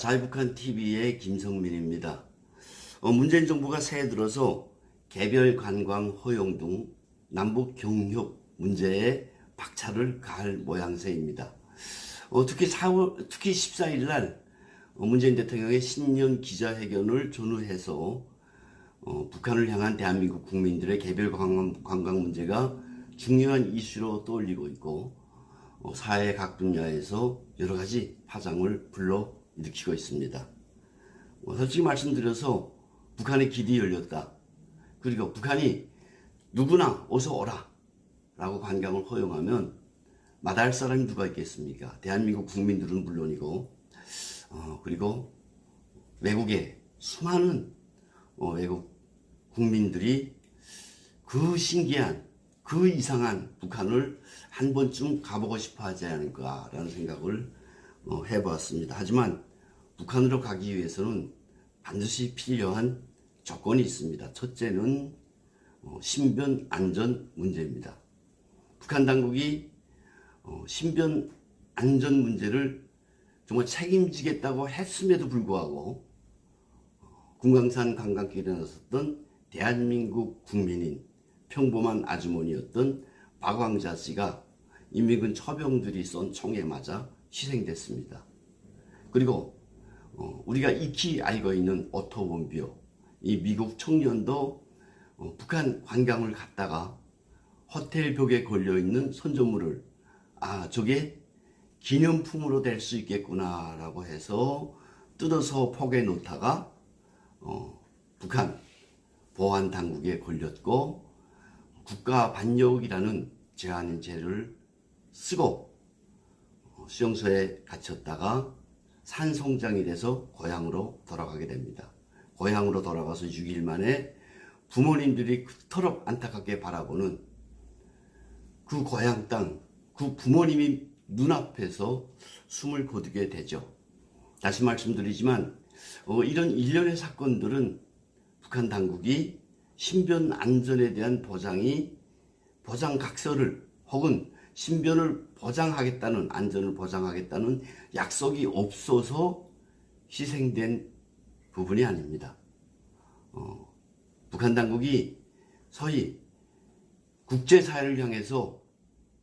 자유북한 TV의 김성민입니다. 문재인 정부가 새해 들어서 개별 관광 허용 등 남북 경협 문제에 박차를 가할 모양새입니다. 특히 14일 날 문재인 대통령의 신년 기자회견을 전후해서 북한을 향한 대한민국 국민들의 개별 관광 문제가 중요한 이슈로 떠올리고 있고 사회 각 분야에서 여러 가지 파장을 불러일으키고 있습니다. 솔직히 말씀드려서 북한의 길이 열렸다. 그리고 북한이 누구나 어서 오라 라고 관광을 허용하면 마다할 사람이 누가 있겠습니까? 대한민국 국민들은 물론이고 그리고 외국의 수많은 외국 국민들이 그 신기한 그 이상한 북한을 한 번쯤 가보고 싶어 하지 않을까라는 생각을 해보았습니다. 하지만 북한으로 가기 위해서는 반드시 필요한 조건이 있습니다. 첫째는 신변 안전 문제입니다. 북한 당국이 신변 안전 문제를 정말 책임지겠다고 했음에도 불구하고 금강산 관광길에 나섰던 대한민국 국민인 평범한 아주머니였던 박왕자 씨가 인민군 처병들이 쏜 총에 맞아 희생됐습니다. 그리고 우리가 익히 알고 있는 오토 본비오, 이 미국 청년도 북한 관광을 갔다가 호텔 벽에 걸려있는 선조물을 저게 기념품으로 될 수 있겠구나 라고 해서 뜯어서 포개에 놓다가 북한 보안 당국에 걸렸고 국가 반역이라는 죄 아닌 죄를 쓰고 수용소에 갇혔다가 산송장이 돼서 고향으로 돌아가게 됩니다. 고향으로 돌아가서 6일 만에 부모님들이 그토록 안타깝게 바라보는 그 고향 땅, 그 부모님이 눈앞에서 숨을 거두게 되죠. 다시 말씀드리지만 이런 일련의 사건들은 북한 당국이 신변 안전에 대한 보장 각서를 혹은 신변을 보장하겠다는 안전을 보장하겠다는 약속이 없어서 희생된 부분이 아닙니다. 북한 당국이 소위 국제사회를 향해서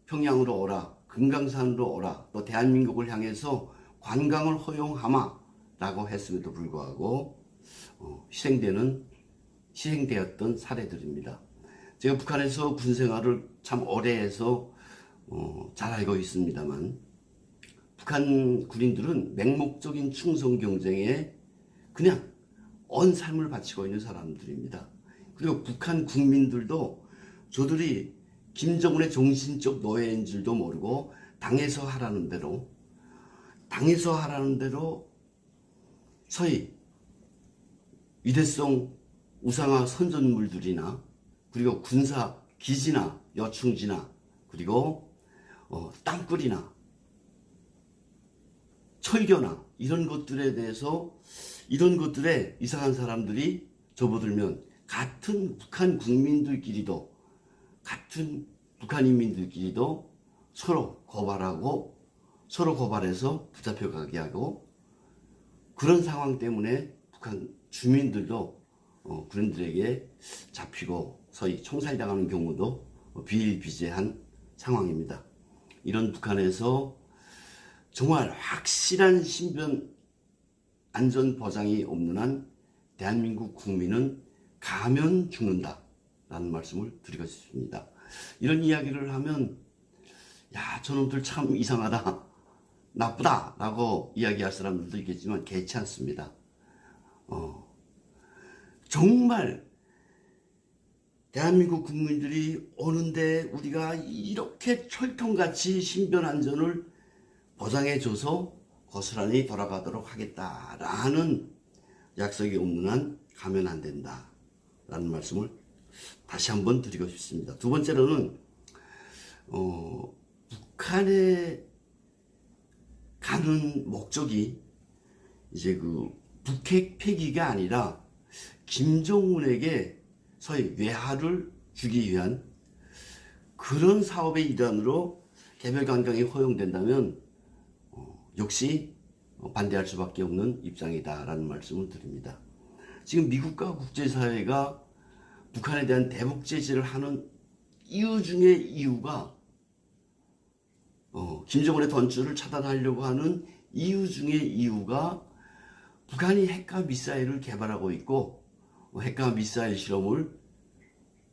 평양으로 오라, 금강산으로 오라, 또 대한민국을 향해서 관광을 허용하마 라고 했음에도 불구하고 희생되었던 사례들입니다. 제가 북한에서 군생활을 참 오래 해서 잘 알고 있습니다만 북한 군인들은 맹목적인 충성 경쟁에 그냥 온 삶을 바치고 있는 사람들입니다. 그리고 북한 국민들도 저들이 김정은의 정신적 노예인 줄도 모르고 당에서 하라는 대로 소위 위대성 우상화 선전물들이나 그리고 군사 기지나 여충지나 그리고 땅굴이나 철교나 이런 것들에 대해서 이런 것들에 이상한 사람들이 접어들면 같은 북한 국민들끼리도 같은 북한 인민들끼리도 서로 고발해서 붙잡혀가게 하고 그런 상황 때문에 북한 주민들도 군인들에게 잡히고 소위 총살당하는 경우도 비일비재한 상황입니다. 이런 북한에서 정말 확실한 신변 안전 보장이 없는 한 대한민국 국민은 가면 죽는다 라는 말씀을 드리고 싶습니다. 이런 이야기를 하면 저놈들 참 이상하다 나쁘다 라고 이야기할 사람들도 있겠지만 개의치 않습니다. 정말 대한민국 국민들이 오는데 우리가 이렇게 철통같이 신변 안전을 보장해줘서 고스란히 돌아가도록 하겠다라는 약속이 없는 한 가면 안 된다 라는 말씀을 다시 한번 드리고 싶습니다. 두 번째로는 북한에 가는 목적이 이제 그 북핵 폐기가 아니라 김정은에게 소위 외화를 주기 위한 그런 사업의 일환으로 개별 관광이 허용된다면 역시 반대할 수밖에 없는 입장이다라는 말씀을 드립니다. 지금 미국과 국제사회가 북한에 대한 대북 제재를 하는 이유 중에 이유가 김정은의 던출을 차단하려고 하는 이유 중에 이유가 북한이 핵과 미사일을 개발하고 있고 핵과 미사일 실험을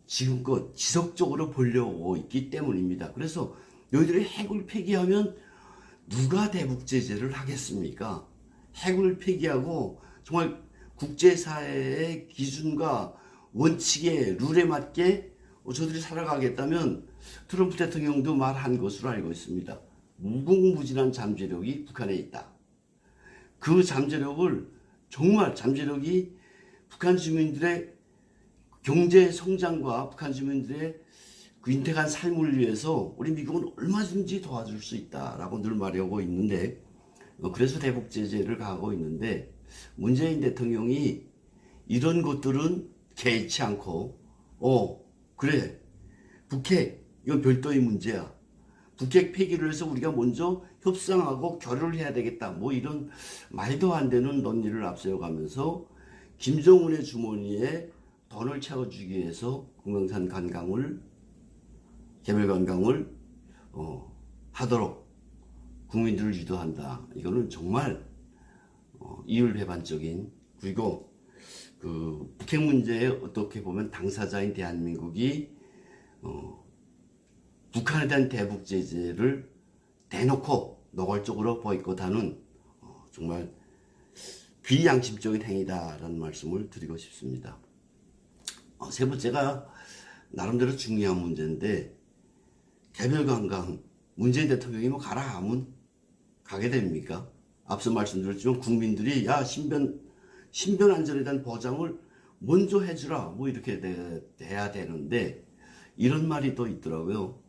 지금껏 지속적으로 보려고 있기 때문입니다. 그래서 너희들이 핵을 폐기하면 누가 대북 제재를 하겠습니까? 핵을 폐기하고 정말 국제사회의 기준과 원칙에 룰에 맞게 저들이 살아가겠다면 트럼프 대통령도 말한 것으로 알고 있습니다. 무궁무진한 잠재력이 북한에 있다. 그 잠재력을 정말 잠재력이 북한 주민들의 경제 성장과 북한 주민들의 그 인택한 삶을 위해서 우리 미국은 얼마든지 도와줄 수 있다라고 늘 말하고 있는데 그래서 대북 제재를 가하고 있는데 문재인 대통령이 이런 것들은 개의치 않고 그래 북핵 이건 별도의 문제야. 북핵 폐기를 해서 우리가 먼저 협상하고 결의를 해야 되겠다. 뭐 이런 말도 안 되는 논리를 앞세워가면서 김정은의 주머니에 돈을 채워주기 위해서 금강산 개별 관광을 하도록 국민들을 유도한다. 이거는 정말 이율배반적인, 그리고 그 북핵 문제에 어떻게 보면 당사자인 대한민국이 북한에 대한 대북 제재를 대놓고 노골적으로 보이콧하는 정말 비양심적인 행위다라는 말씀을 드리고 싶습니다. 세 번째가 나름대로 중요한 문제인데 개별 관광 문재인 대통령이 뭐 가라 하면 가게 됩니까? 앞서 말씀드렸지만 국민들이 야 신변 안전에 대한 보장을 먼저 해주라 뭐 이렇게 돼야 되는데 이런 말이 또 있더라고요.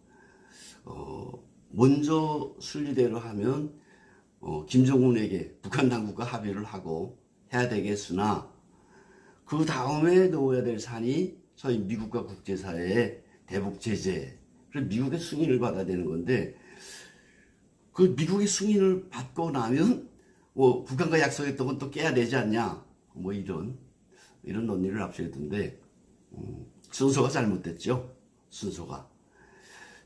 먼저 순리대로 하면 김정은에게 북한 당국과 합의를 하고 해야 되겠으나 그 다음에 넣어야 될 산이 저희 미국과 국제사회의 대북 제재, 그래서 미국의 승인을 받아야 되는 건데 그 미국의 승인을 받고 나면 북한과 약속했던 건 또 깨야 되지 않냐 뭐 이런 논리를 앞세우던데 순서가 잘못됐죠. 순서가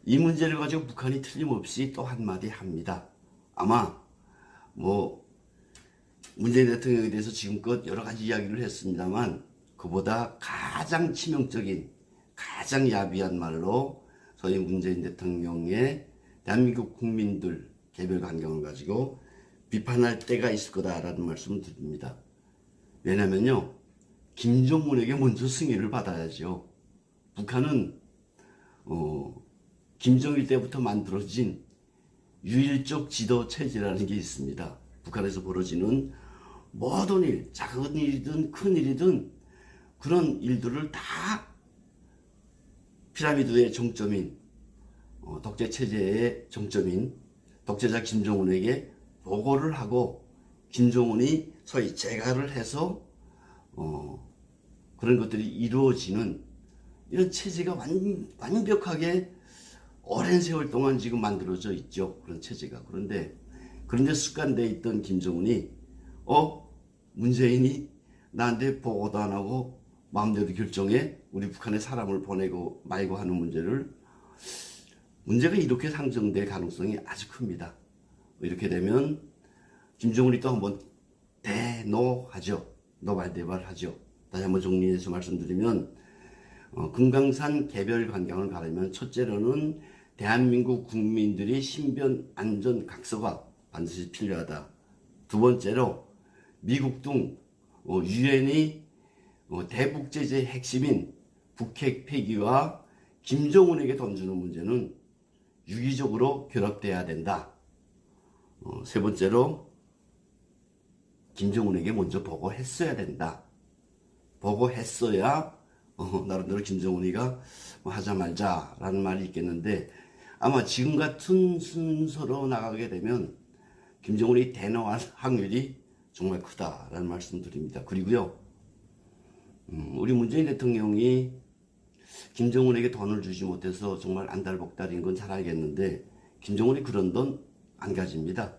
이 문제를 가지고 북한이 틀림없이 또 한마디 합니다. 아마 문재인 대통령에 대해서 지금껏 여러 가지 이야기를 했습니다만 그보다 가장 치명적인 가장 야비한 말로 저희 문재인 대통령의 대한민국 국민들 개별 관경을 가지고 비판할 때가 있을 거다라는 말씀을 드립니다. 왜냐면요 김정은에게 먼저 승인을 받아야죠. 북한은 김정일 때부터 만들어진 유일적 지도 체제라는 게 있습니다. 북한에서 벌어지는 모든 일, 작은 일이든 큰 일이든 그런 일들을 다 피라미드의 정점인 독재 체제의 정점인 독재자 김정은에게 보고를 하고 김정은이 소위 재가를 해서 그런 것들이 이루어지는 이런 체제가 완벽하게 오랜 세월 동안 지금 만들어져 있죠. 그런 체제가. 그런데 습관되어 있던 김정은이 문재인이 나한테 보고도 안 하고 마음대로 결정해 우리 북한에 사람을 보내고 말고 하는 문제가 이렇게 상정될 가능성이 아주 큽니다. 이렇게 되면 김정은이 또 한번 대노하죠. 노발대발하죠. 다시 한번 정리해서 말씀드리면 금강산 개별 관광을 가려면 첫째로는 대한민국 국민들이 신변 안전 각서가 반드시 필요하다. 두 번째로 미국 등 유엔이 대북 제재의 핵심인 북핵 폐기와 김정은에게 던지는 문제는 유기적으로 결합돼야 된다. 세 번째로 김정은에게 먼저 보고했어야 된다. 보고했어야 나름대로 김정은이가 하자 말자라는 말이 있겠는데 아마 지금 같은 순서로 나가게 되면 김정은이 대노할 확률이 정말 크다라는 말씀 드립니다. 그리고요 우리 문재인 대통령이 김정은에게 돈을 주지 못해서 정말 안달복달인 건 잘 알겠는데 김정은이 그런 돈 안 가집니다.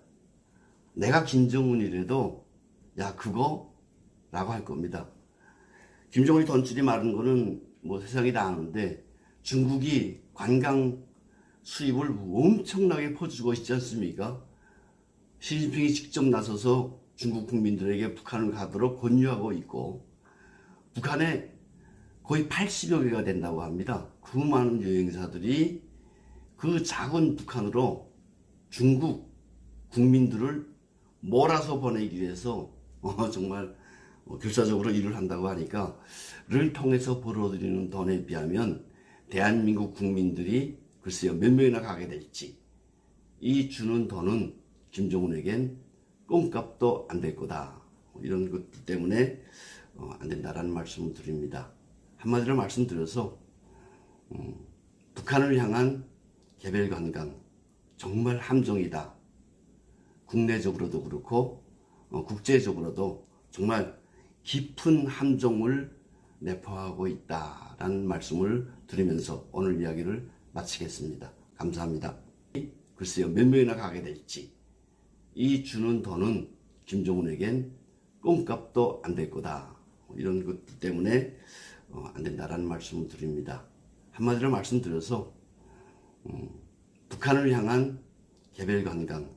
내가 김정은이라도 야 그거 라고 할 겁니다. 김정은이 돈줄이 마른 거는 뭐 세상이 다 아는데 중국이 관광 수입을 엄청나게 퍼주고 있지 않습니까? 시진핑이 직접 나서서 중국 국민들에게 북한을 가도록 권유하고 있고, 북한에 거의 80여 개가 된다고 합니다. 그 많은 여행사들이 그 작은 북한으로 중국 국민들을 몰아서 보내기 위해서 정말 결사적으로 일을 한다고 하니까, 를 통해서 벌어들이는 돈에 비하면 대한민국 국민들이 글쎄요 몇 명이나 가게 될지, 이 주는 돈은 김정은에겐 껌값도 안 될 거다, 이런 것들 때문에 안 된다라는 말씀을 드립니다. 한마디로 말씀드려서 북한을 향한 개별 관광 정말 함정이다. 국내적으로도 그렇고 국제적으로도 정말 깊은 함정을 내포하고 있다라는 말씀을 드리면서 오늘 이야기를 마치겠습니다. 감사합니다. 글쎄요 몇 명이나 가게 될지, 이 주는 돈은 김정은에겐 껌값도 안 될 거다, 이런 것들 때문에 안 된다라는 말씀을 드립니다. 한마디로 말씀드려서 북한을 향한 개별 관광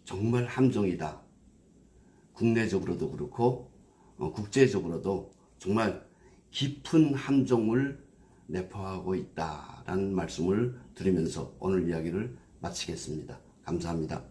정말 함정이다. 국내적으로도 그렇고 국제적으로도 정말 깊은 함정을 내포하고 있다라는 말씀을 드리면서 오늘 이야기를 마치겠습니다. 감사합니다.